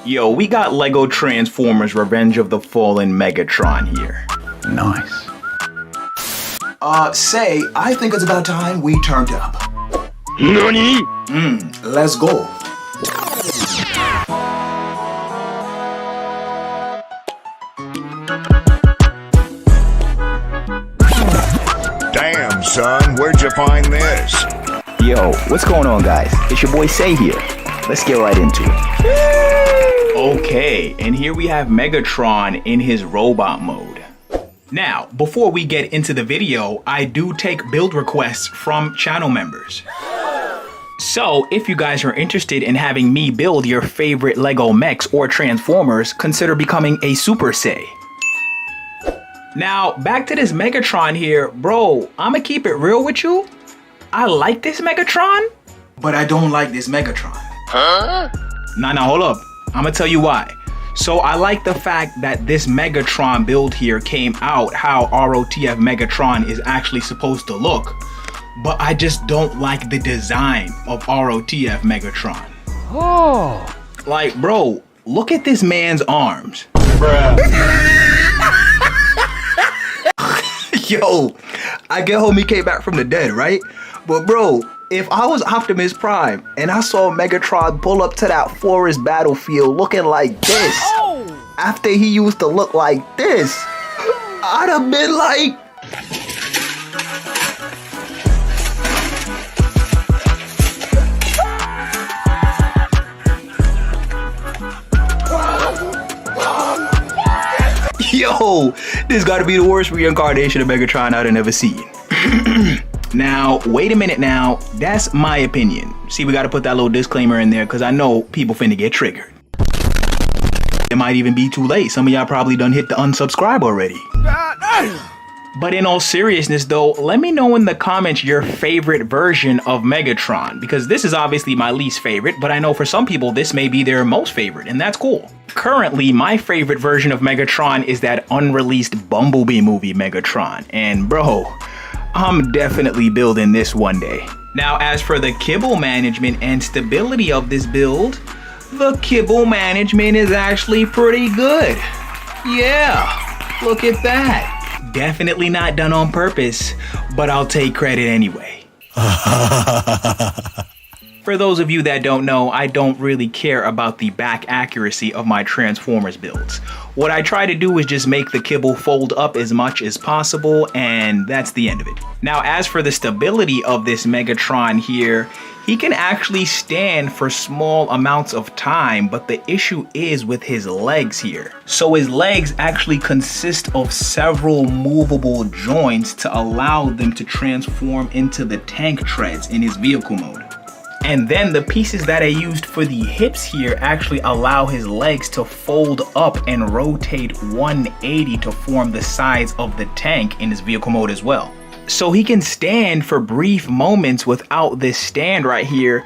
Yo, we got Lego Transformers Revenge of the Fallen Megatron here. Nice. Say, I think it's about time we turned up. NANI?! Let's go. Damn, son, where'd you find this? Yo, what's going on, guys? It's your boy Say here. Let's get right into it. Okay, and here we have Megatron in his robot mode. Now, before we get into the video, I do take build requests from channel members. So, if you guys are interested in having me build your favorite Lego mechs or Transformers, consider becoming a Super Say. Now, back to this Megatron here. Bro, I'ma keep it real with you. I like this Megatron. But I don't like this Megatron. Huh? Nah, hold up. I'ma tell you why. So I like the fact that this Megatron build here came out how R.O.T.F Megatron is actually supposed to look. But I just don't like the design of R.O.T.F Megatron. Oh. Like, bro, look at this man's arms. Bruh. Yo, I get homie came back from the dead, right? But bro, if I was Optimus Prime and I saw Megatron pull up to that forest battlefield looking like this, after he used to look like this, I'd have been like... Yo, this gotta be the worst reincarnation of Megatron I'd have never seen. Now, wait a minute now. That's my opinion. See, we gotta put that little disclaimer in there because I know people finna get triggered. It might even be too late. Some of y'all probably done hit the unsubscribe already. But in all seriousness though, let me know in the comments your favorite version of Megatron, because this is obviously my least favorite, but I know for some people this may be their most favorite, and that's cool. Currently, my favorite version of Megatron is that unreleased Bumblebee movie Megatron, and bro, I'm definitely building this one day. Now, as for the kibble management and stability of this build, the kibble management is actually pretty good. Yeah, look at that. Definitely not done on purpose, but I'll take credit anyway. For those of you that don't know, I don't really care about the back accuracy of my Transformers builds. What I try to do is just make the kibble fold up as much as possible, and that's the end of it. Now, as for the stability of this Megatron here, he can actually stand for small amounts of time, but the issue is with his legs here. So his legs actually consist of several movable joints to allow them to transform into the tank treads in his vehicle mode. And then the pieces that I used for the hips here actually allow his legs to fold up and rotate 180 to form the sides of the tank in his vehicle mode as well. So he can stand for brief moments without this stand right here,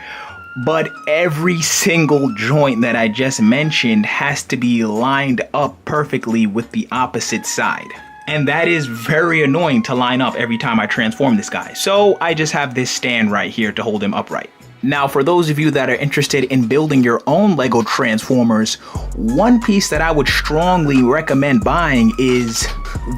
but every single joint that I just mentioned has to be lined up perfectly with the opposite side. And that is very annoying to line up every time I transform this guy. So I just have this stand right here to hold him upright. Now, for those of you that are interested in building your own Lego Transformers, one piece that I would strongly recommend buying is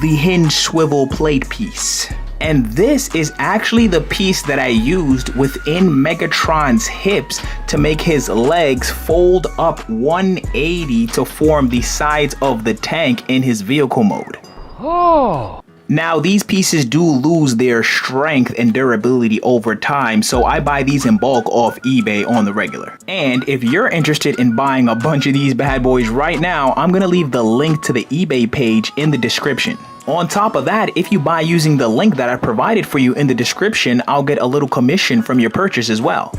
the hinge swivel plate piece. And this is actually the piece that I used within Megatron's hips to make his legs fold up 180 to form the sides of the tank in his vehicle mode. Oh. Now, these pieces do lose their strength and durability over time, so I buy these in bulk off eBay on the regular. And if you're interested in buying a bunch of these bad boys right now, I'm gonna leave the link to the eBay page in the description. On top of that, if you buy using the link that I provided for you in the description, I'll get a little commission from your purchase as well.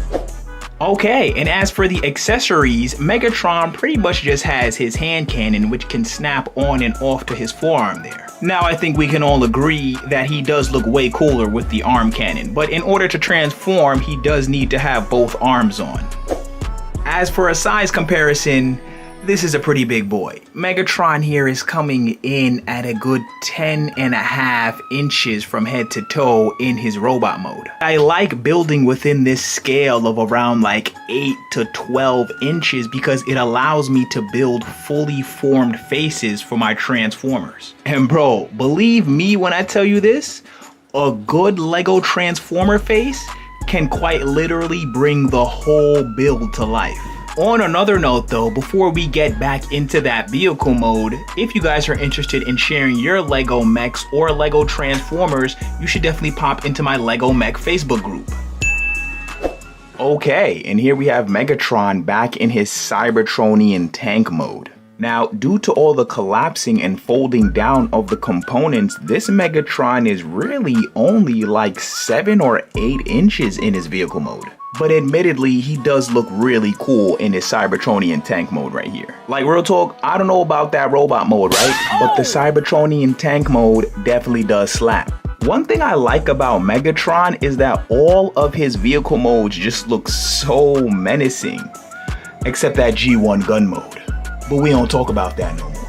Okay, and as for the accessories, Megatron pretty much just has his hand cannon, which can snap on and off to his forearm there. Now, I think we can all agree that he does look way cooler with the arm cannon, but in order to transform, he does need to have both arms on. As for a size comparison, This is a pretty big boy. Megatron here is coming in at a good 10.5 inches from head to toe in his robot mode. I like building within this scale of around like 8 to 12 inches because it allows me to build fully formed faces for my Transformers. And bro, believe me when I tell you this, a good Lego Transformer face can quite literally bring the whole build to life. On another note though, before we get back into that vehicle mode, if you guys are interested in sharing your Lego mechs or Lego Transformers, you should definitely pop into my Lego Mech Facebook group. Okay, and here we have Megatron back in his Cybertronian tank mode. Now, due to all the collapsing and folding down of the components, this Megatron is really only like 7 or 8 inches in his vehicle mode. But admittedly, he does look really cool in his Cybertronian tank mode right here. Like real talk, I don't know about that robot mode, right? But the Cybertronian tank mode definitely does slap. One thing I like about Megatron is that all of his vehicle modes just look so menacing. Except that G1 gun mode. But we don't talk about that no more.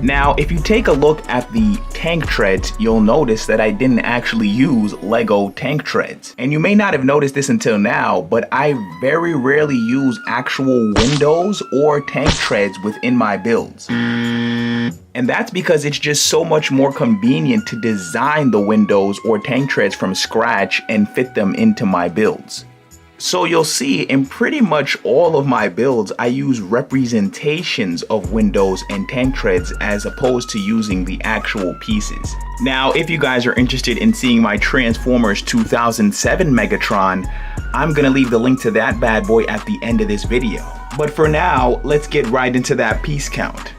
Now, if you take a look at the tank treads, you'll notice that I didn't actually use Lego tank treads. And you may not have noticed this until now, but I very rarely use actual windows or tank treads within my builds. And that's because it's just so much more convenient to design the windows or tank treads from scratch and fit them into my builds. So you'll see in pretty much all of my builds, I use representations of windows and tank treads as opposed to using the actual pieces. Now, if you guys are interested in seeing my Transformers 2007 Megatron, I'm gonna leave the link to that bad boy at the end of this video. But for now, let's get right into that piece count.